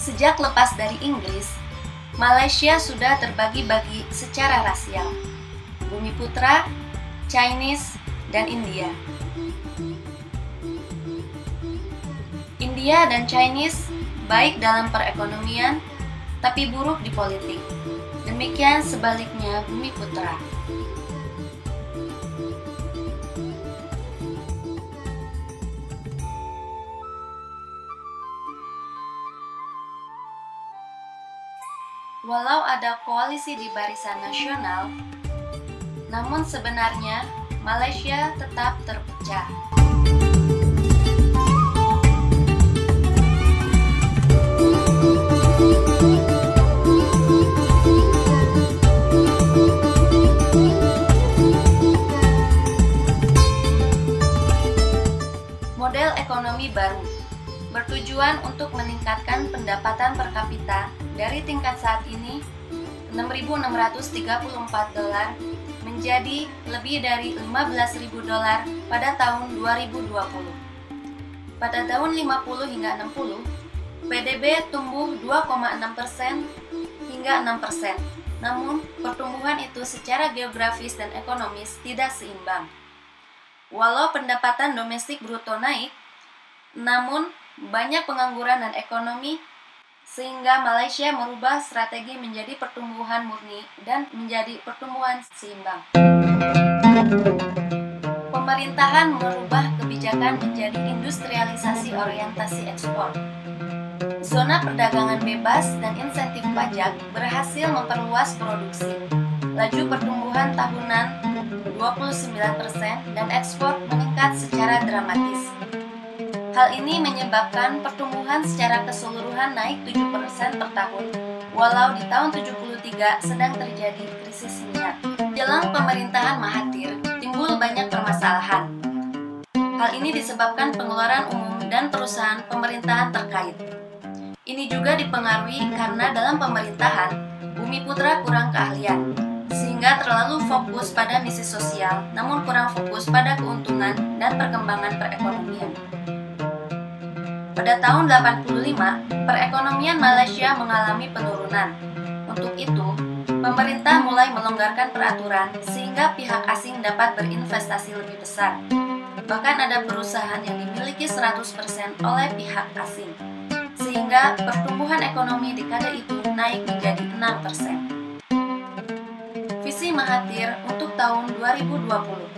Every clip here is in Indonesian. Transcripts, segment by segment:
Sejak lepas dari Inggris, Malaysia sudah terbagi-bagi secara rasial. Bumiputra, Chinese, dan India. India dan Chinese baik dalam perekonomian, tapi buruk di politik. Demikian sebaliknya Bumiputra. Walau ada koalisi di Barisan Nasional, namun sebenarnya Malaysia tetap terpecah. Model ekonomi baru bertujuan untuk meningkatkan pendapatan per kapita dari tingkat saat ini $6.634 menjadi lebih dari $15.000 pada tahun 2020. Pada tahun 50 hingga 60, PDB tumbuh 2,6% hingga 6%. Namun, pertumbuhan itu secara geografis dan ekonomis tidak seimbang. Walau pendapatan domestik bruto naik, namun banyak pengangguran dan ekonomi sehingga Malaysia merubah strategi menjadi pertumbuhan murni dan menjadi pertumbuhan seimbang. Pemerintahan merubah kebijakan menjadi industrialisasi orientasi ekspor. Zona perdagangan bebas dan insentif pajak berhasil memperluas produksi. Laju pertumbuhan tahunan 29% dan ekspor meningkat secara dramatis. Hal ini menyebabkan pertumbuhan secara keseluruhan naik 7% per tahun, walau di tahun 73 sedang terjadi krisis minyak. Jelang pemerintahan Mahathir, timbul banyak permasalahan. Hal ini disebabkan pengeluaran umum dan perusahaan pemerintahan terkait. Ini juga dipengaruhi karena dalam pemerintahan, Bumiputra kurang keahlian, sehingga terlalu fokus pada misi sosial, namun kurang fokus pada keuntungan dan perkembangan perekonomian. Pada tahun 85, perekonomian Malaysia mengalami penurunan. Untuk itu, pemerintah mulai melonggarkan peraturan sehingga pihak asing dapat berinvestasi lebih besar. Bahkan ada perusahaan yang dimiliki 100% oleh pihak asing, sehingga pertumbuhan ekonomi dekade itu naik menjadi 6%. Visi Mahathir untuk tahun 2020.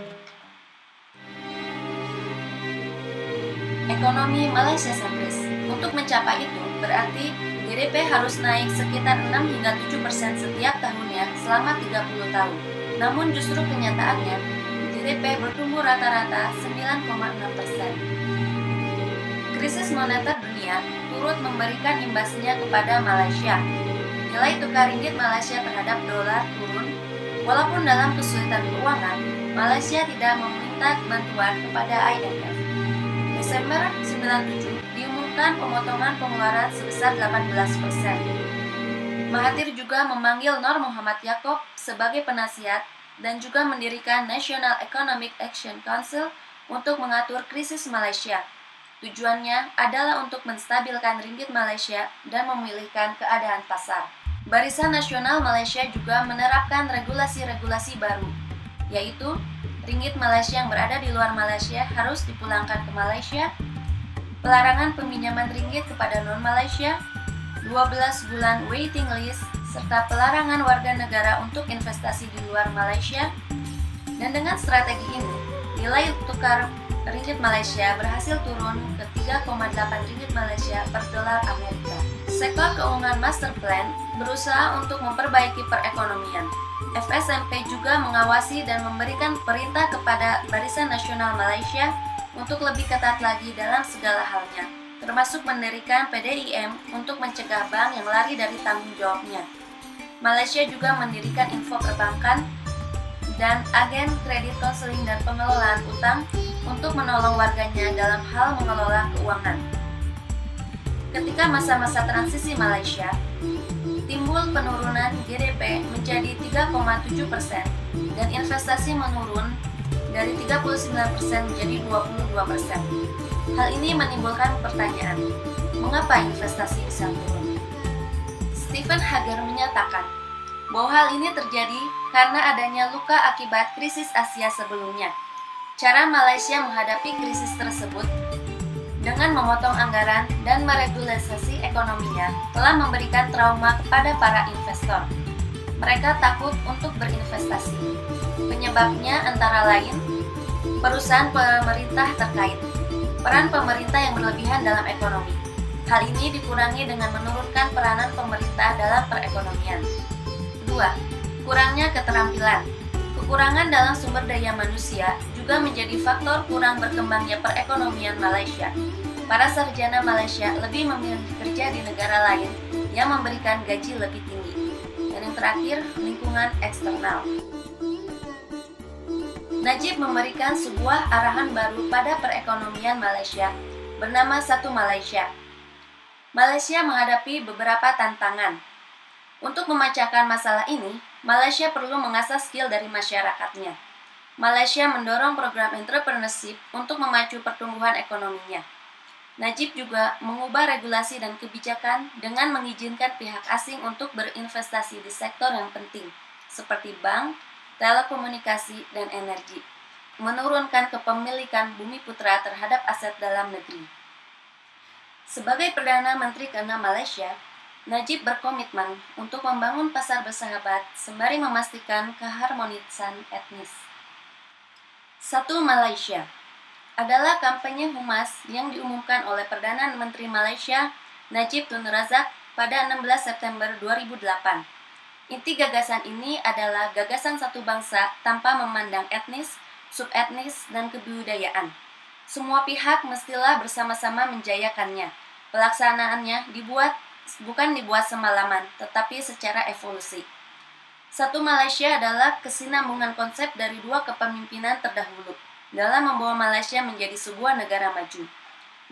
Ekonomi Malaysia sentris. Untuk mencapai itu, berarti GDP harus naik sekitar 6 hingga 7% setiap tahunnya selama 30 tahun. Namun justru kenyataannya, GDP bertumbuh rata-rata 9,6%. Krisis moneter dunia turut memberikan imbasnya kepada Malaysia. Nilai tukar ringgit Malaysia terhadap dolar turun. Walaupun dalam kesulitan keuangan, Malaysia tidak meminta bantuan kepada IMF. Desember 97 diumumkan pemotongan pengeluaran sebesar 18%. Mahathir juga memanggil Nur Muhammad Yaakob sebagai penasihat dan juga mendirikan National Economic Action Council untuk mengatur krisis Malaysia. Tujuannya adalah untuk menstabilkan ringgit Malaysia dan memulihkan keadaan pasar. Barisan Nasional Malaysia juga menerapkan regulasi-regulasi baru, yaitu ringgit Malaysia yang berada di luar Malaysia harus dipulangkan ke Malaysia, pelarangan peminjaman ringgit kepada non-Malaysia, 12 bulan waiting list, serta pelarangan warga negara untuk investasi di luar Malaysia. Dan dengan strategi ini, nilai tukar ringgit Malaysia berhasil turun ke 3,8 ringgit Malaysia per dolar Amerika. Sektor keuangan Master Plan berusaha untuk memperbaiki perekonomian. FSMP juga mengawasi dan memberikan perintah kepada Barisan Nasional Malaysia untuk lebih ketat lagi dalam segala halnya, termasuk mendirikan PDIM untuk mencegah bank yang lari dari tanggung jawabnya. Malaysia juga mendirikan info perbankan dan agen kredit konseling dan pengelolaan utang untuk menolong warganya dalam hal mengelola keuangan. Ketika masa-masa transisi Malaysia, timbul penurunan GDP menjadi 3,7% dan investasi menurun dari 39% menjadi 22%. Hal ini menimbulkan pertanyaan, mengapa investasi bisa turun? Stephen Hager menyatakan bahwa hal ini terjadi karena adanya luka akibat krisis Asia sebelumnya. Cara Malaysia menghadapi krisis tersebut dengan memotong anggaran dan meregulasi ekonominya telah memberikan trauma kepada para investor. Mereka takut untuk berinvestasi. Penyebabnya antara lain perusahaan pemerintah terkait, peran pemerintah yang berlebihan dalam ekonomi. Hal ini dikurangi dengan menurunkan peranan pemerintah dalam perekonomian. 2. Kurangnya keterampilan. Kekurangan dalam sumber daya manusia juga menjadi faktor kurang berkembangnya perekonomian Malaysia. Para sarjana Malaysia lebih memilih kerja di negara lain yang memberikan gaji lebih tinggi. Dan yang terakhir, lingkungan eksternal. Najib memberikan sebuah arahan baru pada perekonomian Malaysia bernama Satu Malaysia. Malaysia menghadapi beberapa tantangan. Untuk memecahkan masalah ini, Malaysia perlu mengasah skill dari masyarakatnya. Malaysia mendorong program entrepreneurship untuk memacu pertumbuhan ekonominya. Najib juga mengubah regulasi dan kebijakan dengan mengizinkan pihak asing untuk berinvestasi di sektor yang penting, seperti bank, telekomunikasi, dan energi. Menurunkan kepemilikan bumi putra terhadap aset dalam negeri. Sebagai Perdana Menteri ke-6 Malaysia, Najib berkomitmen untuk membangun pasar bersahabat sembari memastikan keharmonisan etnis. Satu Malaysia adalah kampanye humas yang diumumkan oleh Perdana Menteri Malaysia Najib Tun Razak pada 16 September 2008. Inti gagasan ini adalah gagasan satu bangsa tanpa memandang etnis, subetnis, dan kebudayaan. Semua pihak mestilah bersama-sama menjayakannya. Pelaksanaannya bukan dibuat semalaman, tetapi secara evolusi. Satu Malaysia adalah kesinambungan konsep dari dua kepemimpinan terdahulu dalam membawa Malaysia menjadi sebuah negara maju.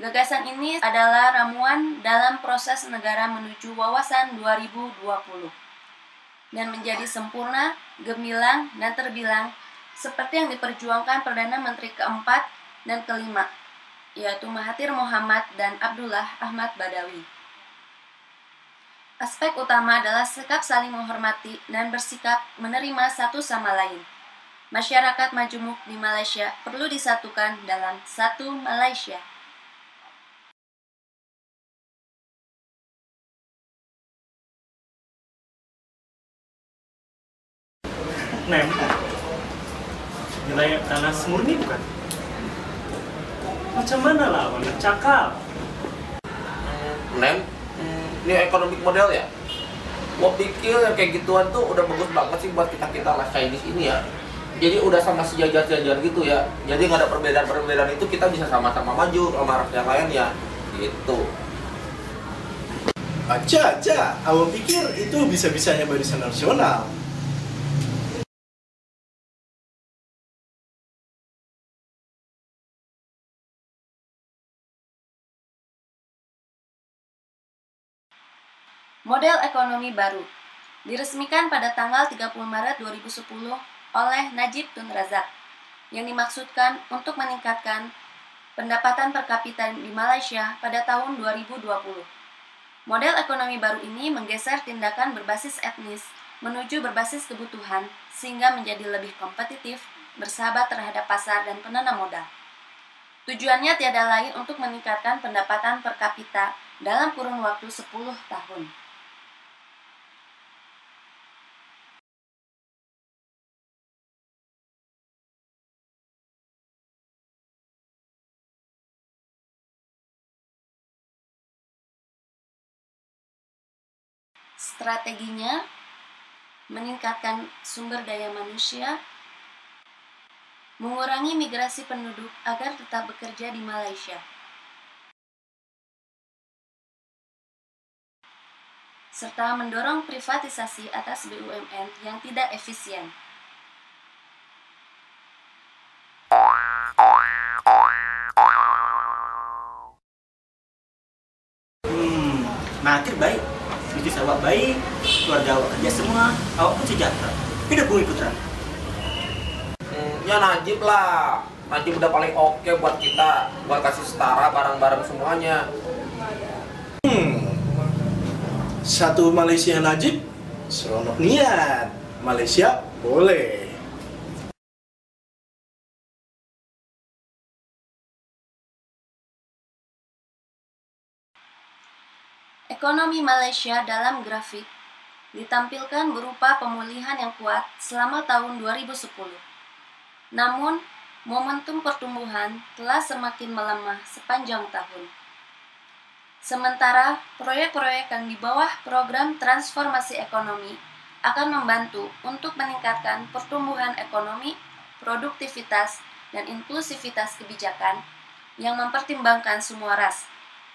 Gagasan ini adalah ramuan dalam proses negara menuju wawasan 2020 dan menjadi sempurna, gemilang, dan terbilang seperti yang diperjuangkan Perdana Menteri keempat dan kelima, yaitu Mahathir Mohamad dan Abdullah Ahmad Badawi. Aspek utama adalah sikap saling menghormati dan bersikap menerima satu sama lain. Masyarakat majemuk di Malaysia perlu disatukan dalam Satu Malaysia. Nem, nilai nanas murni bukan? Macam mana lawan cakal? Nem, ini economic model ya? Gua pikir yang kayak gituan tuh udah bagus banget sih buat kita lah Chinese ini ya. Jadi udah sama sejajar-sejajar gitu ya. Jadi nggak ada perbedaan-perbedaan itu, kita bisa sama-sama maju sama ras yang lain ya. Gitu. Aja, awak pikir itu bisa-bisanya barisan nasional. Model ekonomi baru diresmikan pada tanggal 30 Maret 2010 oleh Najib Tun Razak yang dimaksudkan untuk meningkatkan pendapatan per kapita di Malaysia pada tahun 2020. Model ekonomi baru ini menggeser tindakan berbasis etnis menuju berbasis kebutuhan sehingga menjadi lebih kompetitif, bersahabat terhadap pasar dan penanam modal. Tujuannya tiada lain untuk meningkatkan pendapatan per kapita dalam kurun waktu 10 tahun. Strateginya meningkatkan sumber daya manusia, mengurangi migrasi penduduk agar tetap bekerja di Malaysia, serta mendorong privatisasi atas BUMN yang tidak efisien. Mahathir baik, bisnis awak baik, keluarga awak kerja semua, awak pun sejahtera. Hidup Bumi Putra. Ya Najib lah. Najib udah paling oke buat kita, buat kasih setara barang-barang semuanya. Satu Malaysia Najib, seronok niat. Malaysia boleh. Ekonomi Malaysia dalam grafik ditampilkan berupa pemulihan yang kuat selama tahun 2010. Namun, momentum pertumbuhan telah semakin melemah sepanjang tahun. Sementara, proyek-proyek yang di bawah program transformasi ekonomi akan membantu untuk meningkatkan pertumbuhan ekonomi, produktivitas, dan inklusivitas kebijakan yang mempertimbangkan semua ras,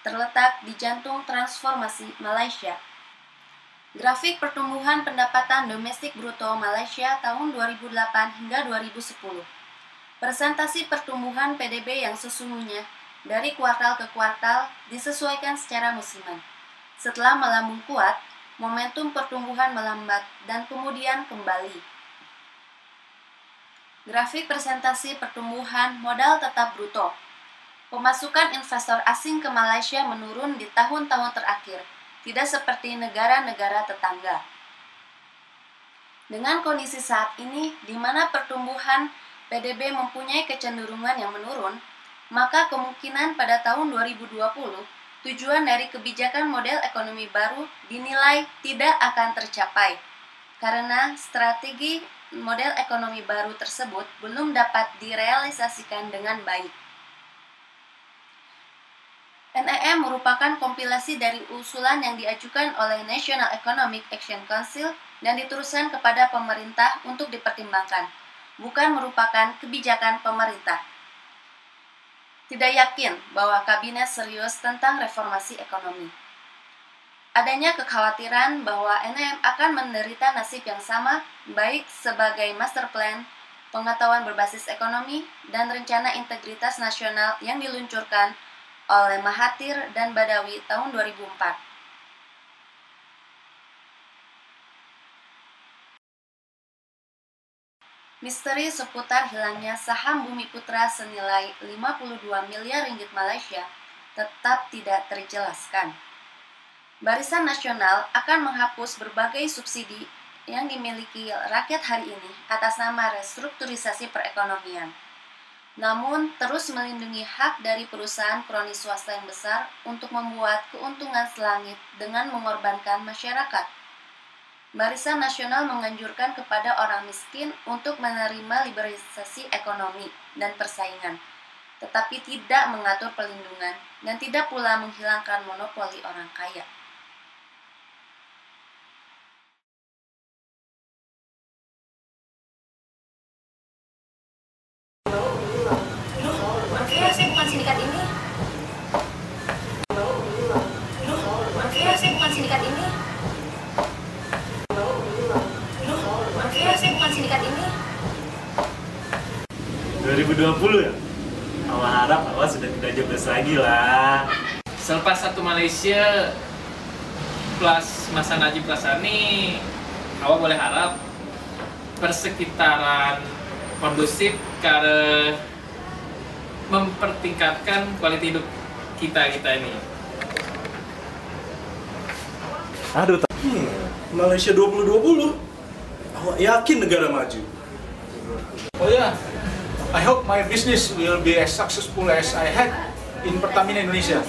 terletak di jantung transformasi Malaysia. Grafik pertumbuhan pendapatan domestik bruto Malaysia tahun 2008 hingga 2010. Presentasi pertumbuhan PDB yang sesungguhnya dari kuartal ke kuartal disesuaikan secara musiman. Setelah melambung kuat, momentum pertumbuhan melambat dan kemudian kembali. Grafik presentasi pertumbuhan modal tetap bruto. Pemasukan investor asing ke Malaysia menurun di tahun-tahun terakhir, tidak seperti negara-negara tetangga. Dengan kondisi saat ini, di mana pertumbuhan PDB mempunyai kecenderungan yang menurun, maka kemungkinan pada tahun 2020, tujuan dari kebijakan model ekonomi baru dinilai tidak akan tercapai, karena strategi model ekonomi baru tersebut belum dapat direalisasikan dengan baik. NEM merupakan kompilasi dari usulan yang diajukan oleh National Economic Action Council dan diteruskan kepada pemerintah untuk dipertimbangkan, bukan merupakan kebijakan pemerintah. Tidak yakin bahwa kabinet serius tentang reformasi ekonomi. Adanya kekhawatiran bahwa NEM akan menderita nasib yang sama, baik sebagai master plan, pengetahuan berbasis ekonomi, dan rencana integritas nasional yang diluncurkan oleh Mahathir dan Badawi tahun 2004. Misteri seputar hilangnya saham Bumiputra senilai 52 miliar ringgit Malaysia tetap tidak terjelaskan. Barisan Nasional akan menghapus berbagai subsidi yang dimiliki rakyat hari ini atas nama restrukturisasi perekonomian. Namun, terus melindungi hak dari perusahaan kroni swasta yang besar untuk membuat keuntungan selangit dengan mengorbankan masyarakat. Barisan Nasional menganjurkan kepada orang miskin untuk menerima liberalisasi ekonomi dan persaingan, tetapi tidak mengatur perlindungan dan tidak pula menghilangkan monopoli orang kaya. Maaf saya bukan sindikat ini. Maaf saya bukan sindikat ini. Saya bukan sindikat ini. 2020 ya? Awal harap awal sudah tidak jobless lagi lah. Selepas satu Malaysia plus masa Najib Rasani, awak boleh harap persekitaran kondusif karena mempertingkatkan kualitas hidup kita ini. Aduh, Malaysia 2020. Awak yakin negara maju? Oh yeah, I hope my business will be as successful as I had in Pertamina Indonesia.